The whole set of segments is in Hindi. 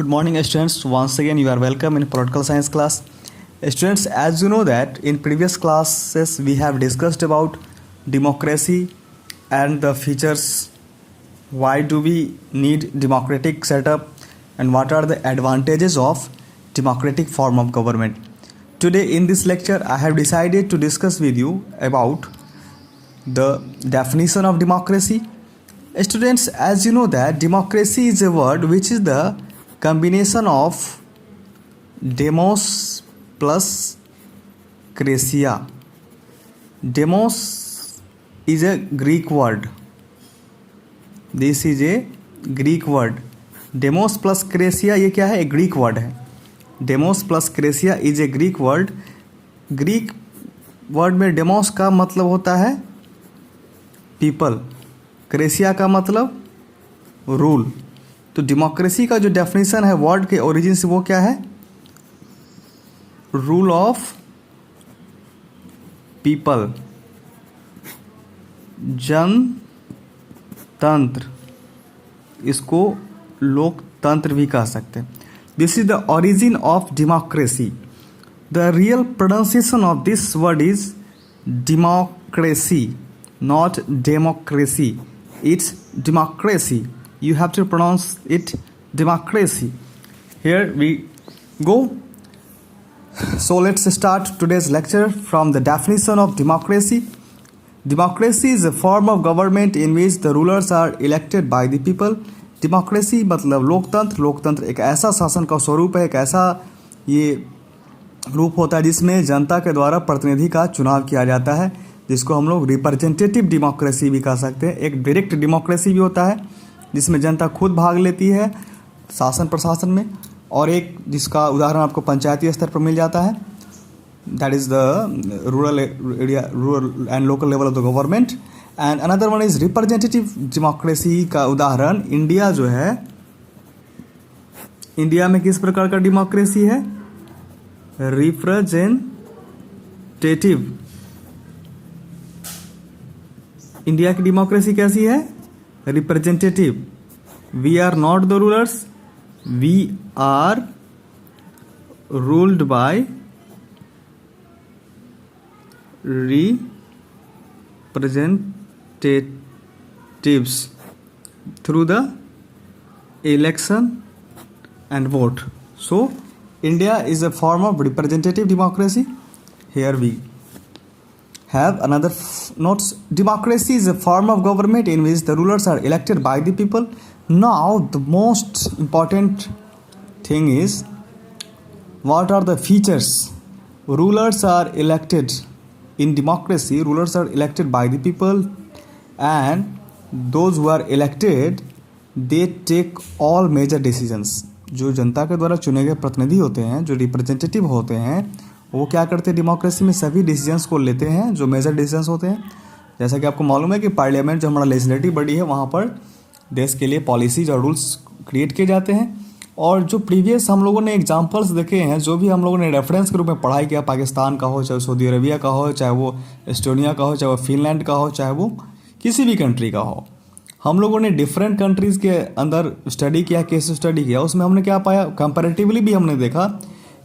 Good morning, students. Once again, you are welcome in political science class. Students, as you know that in previous classes we have discussed about democracy and the features. Why do we need democratic setup and what are the advantages of democratic form of government? Today in this lecture, I have decided to discuss with you about the definition of democracy. Students, as you know that democracy is a word which is the combination of demos plus krasia. Demos is a Greek word. This is a Greek word. Demos plus krasia ये क्या है? एक Greek word है. Demos plus krasia is a Greek word. Greek word में demos का मतलब होता है people. क्रेसिया का मतलब रूल. तो डेमोक्रेसी का जो डेफिनेशन है वर्ड के ओरिजिन से वो क्या है? रूल ऑफ पीपल, जनतंत्र, इसको लोकतंत्र भी कह सकते हैं. This is the origin of democracy. The real pronunciation of this word is democracy, not democracy. It's democracy. You have to pronounce it democracy. Here we go. So let's start today's lecture from the definition of democracy. Democracy is a form of government in which the rulers are elected by the people. Democracy मतलब लोकतंत्र. लोकतंत्र एक ऐसा शासन का स्वरूप है, एक ऐसा ये रूप होता है जिसमें जनता के द्वारा प्रतिनिधि का चुनाव किया जाता है, जिसको हम लोग रिप्रेजेंटेटिव डेमोक्रेसी भी कह सकते हैं. एक डायरेक्ट डेमोक्रेसी भी होता है जिसमें जनता खुद भाग लेती है शासन प्रशासन में, और एक जिसका उदाहरण आपको पंचायती स्तर पर मिल जाता है, that is the rural area, rural and local level of the government. And another one is representative democracy का उदाहरण इंडिया जो है. इंडिया में किस प्रकार का डेमोक्रेसी है? रिप्रेजेंटेटिव. इंडिया की डेमोक्रेसी कैसी है? Representative. We are not the rulers, we are ruled by representatives through the election and vote. So India is a form of representative democracy. Here we have another notes. Democracy is a form of government in which the rulers are elected by the people. Now the most important thing is, what are the features? Rulers are elected in democracy. Rulers are elected by the people, and those who are elected, they take all major decisions. जो जनता के द्वारा चुने गए प्रतिनिधि होते हैं, जो रिप्रेजेंटेटिव होते हैं, वो क्या करते हैं? डेमोक्रेसी में सभी डिसीजंस को लेते हैं जो मेजर डिसीजंस होते हैं. जैसा कि आपको मालूम है कि पार्लियामेंट जो हमारा लेजिस्लेटिव बॉडी है, वहाँ पर देश के लिए पॉलिसीज और रूल्स क्रिएट किए जाते हैं. और जो प्रीवियस हम लोगों ने एग्जांपल्स देखे हैं, जो भी हम लोगों ने रेफरेंस के रूप में पढ़ाई किया, पाकिस्तान का हो, चाहे सऊदी अरेबिया का हो, चाहे वो एस्टोनिया का हो, चाहे वो फिनलैंड का हो, चाहे वो किसी भी कंट्री का हो, हम लोगों ने डिफरेंट कंट्रीज़ के अंदर स्टडी किया, केस स्टडी किया. उसमें हमने क्या पाया? कंपैरेटिवली भी हमने देखा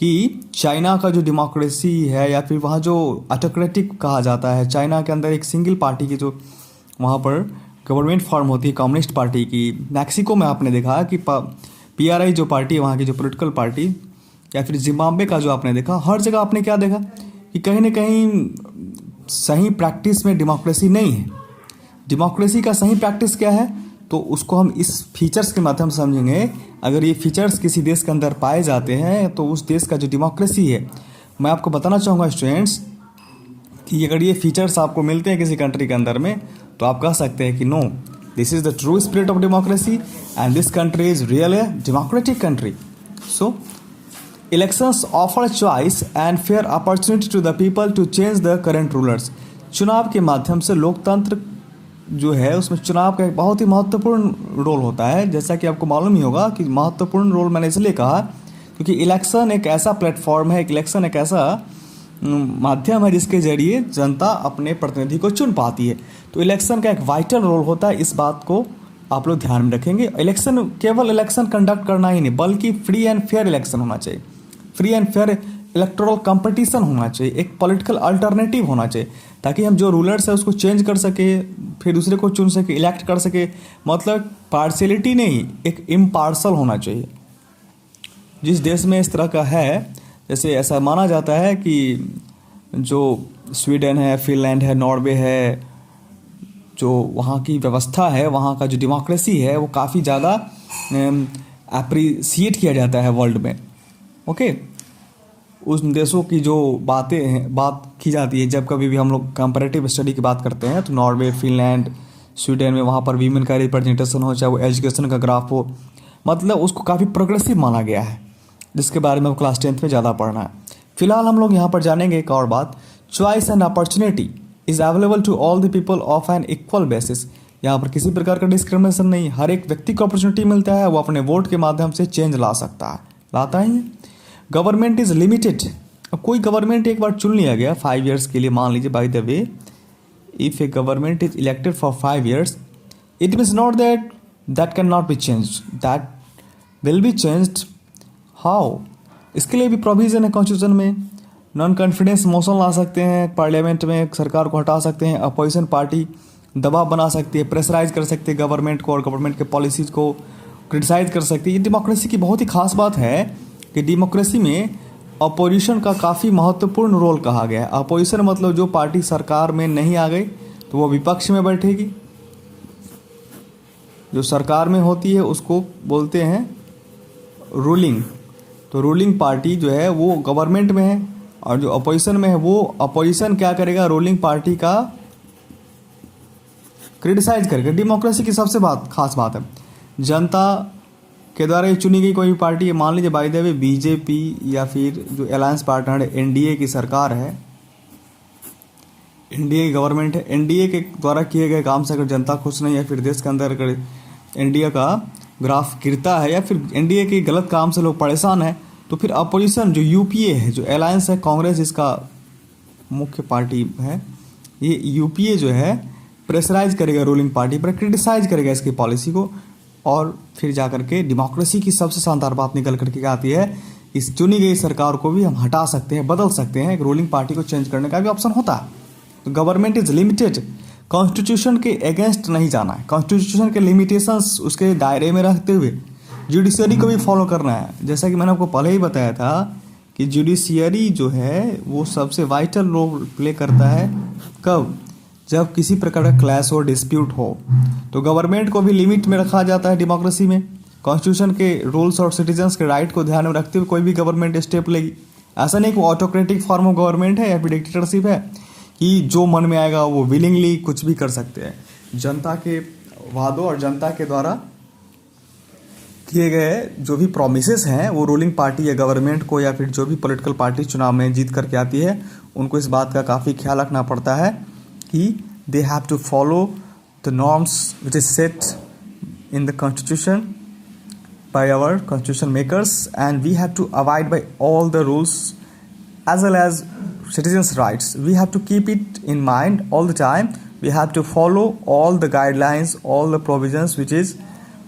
कि चाइना का जो डेमोक्रेसी है, या फिर वहाँ जो ऑटोक्रेटिक कहा जाता है, चाइना के अंदर एक सिंगल पार्टी की जो वहाँ पर गवर्नमेंट फॉर्म होती है कम्युनिस्ट पार्टी की. मैक्सिको में आपने देखा कि PRI जो पार्टी है वहाँ की, जो पॉलिटिकल पार्टी, या फिर जिम्बाब्वे का जो आपने देखा, हर जगह आपने क्या देखा कि कहीं ना कहीं सही प्रैक्टिस में डेमोक्रेसी नहीं है. डेमोक्रेसी का सही प्रैक्टिस क्या है? तो उसको हम इस फीचर्स के माध्यम से समझेंगे. अगर ये फीचर्स किसी देश के अंदर पाए जाते हैं तो उस देश का जो डेमोक्रेसी है, मैं आपको बताना चाहूँगा स्टूडेंट्स कि अगर ये फीचर्स आपको मिलते हैं किसी कंट्री के अंदर में, तो आप कह सकते हैं कि no, this is the true spirit of democracy and this country is real a democratic country. So elections offer choice and fair opportunity to the people to change the current rulers. चुनाव के माध्यम से लोकतंत्र जो है उसमें चुनाव का एक बहुत ही महत्वपूर्ण रोल होता है. जैसा कि आपको मालूम ही होगा कि महत्वपूर्ण रोल मैंने इसलिए कहा क्योंकि इलेक्शन एक ऐसा प्लेटफॉर्म है, इलेक्शन एक ऐसा माध्यम है जिसके जरिए जनता अपने प्रतिनिधि को चुन पाती है. तो इलेक्शन का एक वाइटल रोल होता है इस बात को आप लोग ध्यान में रखेंगे। इलेक्शन केवल इलेक्शन कंडक्ट करना ही नहीं, बल्कि फ्री एंड फेयर इलेक्शन होना चाहिए, free and fair electoral competition होना चाहिए, एक पॉलिटिकल अल्टरनेटिव होना चाहिए, ताकि हम जो रूलर्स है उसको चेंज कर सके, फिर दूसरे को चुन सके, इलेक्ट कर सके। मतलब पार्शियलिटी नहीं, एक इम्पार्शल होना चाहिए। जिस देश में इस तरह का है, जैसे ऐसा माना जाता है कि जो स्वीडन है, फिनलैंड है, नॉर्वे है, जो वहाँ की व्यवस्था है, वहाँ का जो डेमोक्रेसी है, वो काफ़ी ज़्यादा अप्रिसिएट किया जाता है वर्ल्ड में। ओके, उस देशों की जो बातें हैं, बात की जाती है जब कभी भी हम लोग कंपैरेटिव स्टडी की बात करते हैं, तो नॉर्वे, फिनलैंड, स्वीडन में वहाँ पर वीमेन का रिप्रेजेंटेशन हो, चाहे वो एजुकेशन का ग्राफ हो, मतलब उसको काफ़ी प्रोग्रेसिव माना गया है, जिसके बारे में क्लास 10th में ज़्यादा पढ़ना है। फिलहाल हम लोग यहाँ पर जानेंगे एक और बात, choice and opportunity is available to all the people of an equal basis. यहाँ पर किसी प्रकार का डिस्क्रिमिनेशन नहीं, हर एक व्यक्ति को अपॉर्चुनिटी मिलता है, वो अपने वोट के माध्यम से चेंज ला सकता है, लाता ही है। Government is limited. अब कोई गवर्नमेंट एक बार चुन लिया गया 5 years के लिए, मान लीजिए, by the way if A government is elected for 5 years, it means not that that can not be change, that will be changed. How? इसके लिए भी प्रोविज़न है कॉन्स्टिट्यूशन में। नॉन कॉन्फिडेंस मोशन ला सकते हैं पार्लियामेंट में, सरकार को हटा सकते हैं, अपोजिशन पार्टी दबाव बना सकती है, प्रेशराइज कर सकती है गवर्नमेंट को, और गवर्नमेंट के पॉलिसीज़ को क्रिटिसाइज कर सकती है। ये डेमोक्रेसी की बहुत ही खास बात है कि डेमोक्रेसी में अपोजिशन का काफ़ी महत्वपूर्ण रोल कहा गया है। अपोजिशन मतलब जो पार्टी सरकार में नहीं आ गई तो वो विपक्ष में बैठेगी, जो सरकार में होती है उसको बोलते हैं रूलिंग। तो रूलिंग पार्टी जो है वो गवर्नमेंट में है, और जो अपोजिशन में है वो अपोजिशन क्या करेगा, रूलिंग पार्टी का क्रिटिसाइज करेगा। डेमोक्रेसी की सबसे खास बात है, जनता के द्वारा ये चुनी गई कोई भी पार्टी है, मान लीजिए बाय द वे बीजेपी या फिर जो अलायंस पार्टनर है, एनडीए की सरकार है, एनडीए की गवर्नमेंट है, एनडीए के द्वारा किए गए काम से अगर जनता खुश नहीं है, फिर देश के अंदर अगर एनडीए का ग्राफ गिरता है या फिर एनडीए के गलत काम से लोग परेशान हैं, तो फिर अपोजिशन जो यूपीए है, जो अलायंस है, कांग्रेस इसका मुख्य पार्टी है, ये यूपीए जो है प्रेशराइज करेगा रूलिंग पार्टी पर, क्रिटिसाइज करेगा इसकी पॉलिसी को, और फिर जाकर के डेमोक्रेसी की सबसे शानदार बात निकल करके आती है, इस चुनी गई सरकार को भी हम हटा सकते हैं, बदल सकते हैं, एक रूलिंग पार्टी को चेंज करने का भी ऑप्शन होता है। तो गवर्नमेंट इज लिमिटेड, कॉन्स्टिट्यूशन के अगेंस्ट नहीं जाना है, कॉन्स्टिट्यूशन के लिमिटेशंस उसके दायरे में रखते हुए जुडिशरी को भी फॉलो करना है। जैसा कि मैंने आपको पहले ही बताया था कि जुडिशियरी जो है वो सबसे वाइटल रोल प्ले करता है, कब? जब किसी प्रकार का क्लैश हो, डिस्प्यूट हो, तो गवर्नमेंट को भी लिमिट में रखा जाता है डेमोक्रेसी में। कॉन्स्टिट्यूशन के रूल्स और सिटीजन्स के राइट को ध्यान में रखते हुए कोई भी गवर्नमेंट स्टेप लेगी। ऐसा नहीं कि ऑटोक्रेटिक फॉर्म ऑफ गवर्नमेंट है या फिर डिक्टेटरशिप है कि जो मन में आएगा वो विलिंगली कुछ भी कर सकते हैं। जनता के वादों और जनता के द्वारा किए गए जो भी प्रोमिसेस हैं वो रूलिंग पार्टी या गवर्नमेंट को या फिर जो भी पॉलिटिकल पार्टी चुनाव में जीत करके आती है, उनको इस बात का काफ़ी ख्याल रखना पड़ता है कि they have to follow the norms which is set in the constitution by our constitution makers, and we have to abide by all the rules as well as citizens rights. We have to keep it in mind all the time. We have to follow all the guidelines, all the provisions which is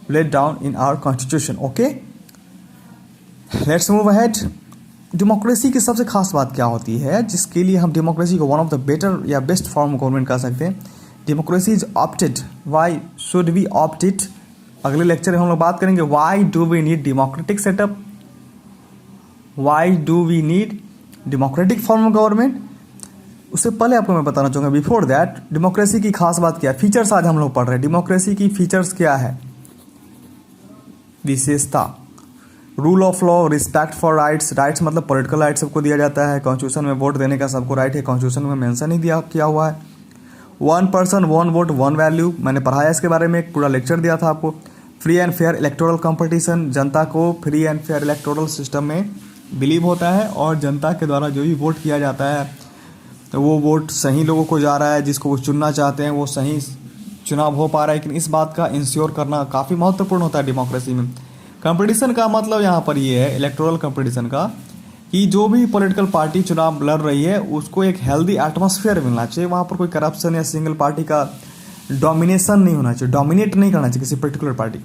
laid down in our constitution. Okay, let's move ahead. Democracy की सबसे खास बात क्या होती है, जिसके लिए हम डेमोक्रेसी को वन ऑफ द बेटर या बेस्ट फॉर्म गवर्नमेंट कह सकते हैं। Democracy is opted, why should we opt it? अगले लेक्चर में हम लोग बात करेंगे why do we need democratic setup, why do we need democratic form of government. उससे पहले आपको मैं बताना चाहूँगा, बिफोर दैट, डेमोक्रेसी की खास बात क्या है, फीचर्स आज हम लोग पढ़ रहे हैं। डेमोक्रेसी की फीचर्स क्या है, विशेषता, rule of law, respect for rights, rights मतलब पॉलिटिकल राइट सबको दिया जाता है, कॉन्स्टिट्यूशन में वोट देने का सबको राइट है, कॉन्स्टिट्यूशन में मेंशन ही किया हुआ है। 1 person 1 vote 1 वैल्यू, मैंने पढ़ाया इसके बारे में, एक पूरा लेक्चर दिया था आपको। Free and fair electoral competition, जनता को free and fair electoral system में बिलीव होता है, और जनता के द्वारा जो भी वोट किया जाता है तो वो वोट सही लोगों को जा रहा है, जिसको वो चुनना चाहते हैं वो सही चुनाव हो पा रहा है। लेकिन इस बात का इंश्योर करना काफ़ी महत्वपूर्ण होता है डेमोक्रेसी में। कंपटीशन का मतलब यहाँ पर ये है, इलेक्टोरल कंपटीशन का, कि जो भी पॉलिटिकल पार्टी चुनाव लड़ रही है उसको एक हेल्दी एटमॉस्फेयर मिलना चाहिए, वहाँ पर कोई करप्शन या सिंगल पार्टी का डोमिनेशन नहीं होना चाहिए, डोमिनेट नहीं करना चाहिए किसी पर्टिकुलर पार्टी।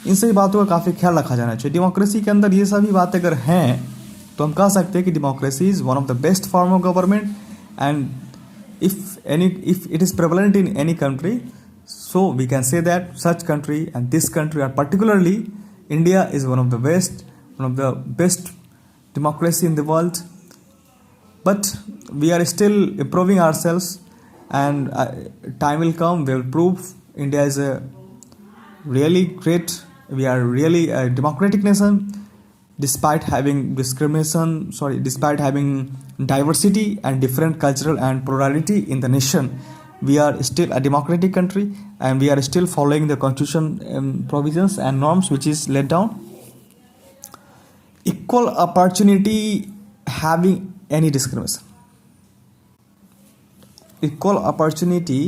इन सभी बातों का काफ़ी ख्याल रखा जाना चाहिए। डेमोक्रेसी के अंदर ये सभी बातें अगर हैं तो हम कह सकते हैं कि democracy is one of the best form of government, and if it is prevalent in any country, so we can say that such country and this country, or particularly India, is one of the best democracy in the world. But we are still improving ourselves, and time will come, we will prove India is a really great, we are really a democratic nation. Despite having despite having diversity and different cultural and plurality in the nation, we are still a democratic country, and we are still following the constitution provisions and norms which is laid down. Equal opportunity, having any discrimination, equal opportunity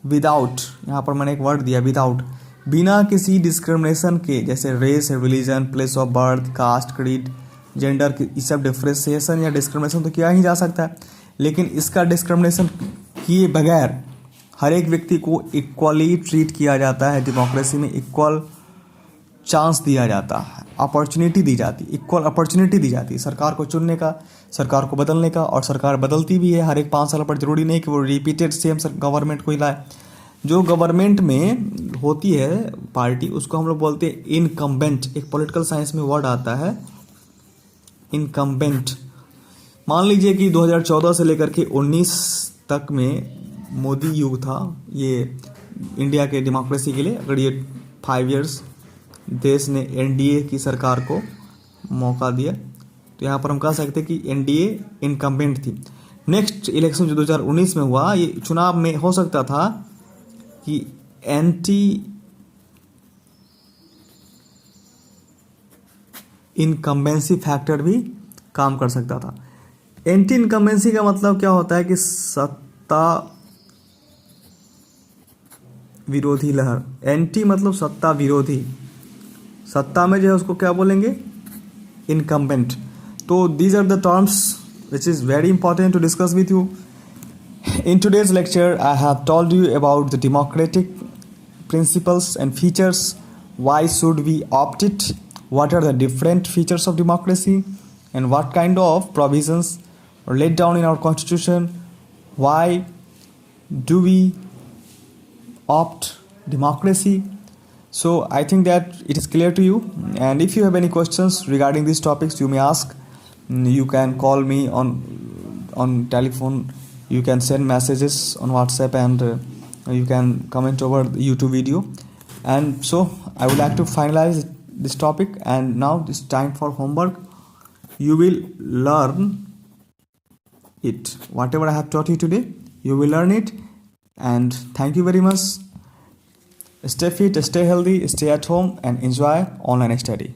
without, यहाँ पर मैंने एक वर्ड दिया विदाउट, बिना किसी डिस्क्रिमिनेशन के, जैसे race, religion, place of birth, caste, creed, gender, ये सब डिफ्रेंसिएशन या डिस्क्रिमिनेशन तो किया ही जा सकता है, लेकिन इसका डिस्क्रिमिनेशन किए बगैर हर एक व्यक्ति को इक्वली ट्रीट किया जाता है। डेमोक्रेसी में इक्वल चांस दिया जाता है, अपॉर्चुनिटी दी जाती है, इक्वल अपॉर्चुनिटी दी जाती है सरकार को चुनने का, सरकार को बदलने का, और सरकार बदलती भी है हर एक 5 साल पर। जरूरी नहीं कि वो रिपीटेड सेम गवर्नमेंट को ही लाए। जो गवर्नमेंट में होती है पार्टी, उसको हम लोग बोलते हैं इनकम्बेंट। एक पॉलिटिकल साइंस में वर्ड आता है इनकम्बेंट। मान लीजिए कि 2014 से लेकर के 19 तक में मोदी युग था ये इंडिया के डेमोक्रेसी के लिए। अगर ये 5 इयर्स देश ने एनडीए की सरकार को मौका दिया, तो यहाँ पर हम कह सकते हैं कि एनडीए इनकम्बेंट थी। नेक्स्ट इलेक्शन जो 2019 में हुआ, ये चुनाव में हो सकता था कि एंटी इनकम्बेंसी फैक्टर भी काम कर सकता था। एंटी इनकम्बेंसी का मतलब क्या होता है कि सत्ता विरोधी लहर। एंटी मतलब सत्ता विरोधी, सत्ता में जो है उसको क्या बोलेंगे, इनकम्बेंट। तो these are the terms which is very important to discuss with you. In today's lecture, I have told you about the democratic principles and features. Why should we opt it? What are the different features of democracy? And what kind of provisions are laid down in our constitution? Why do we opt democracy? So I think that it is clear to you. And if you have any questions regarding these topics, you may ask. You can call me on telephone, you can send messages on WhatsApp, and you can comment over the YouTube video. And so I would like to finalize this topic, and now it's time for homework. You will learn it, whatever I have taught you today, you will learn it. And thank you very much. Stay fit, stay healthy, stay at home, and enjoy online study.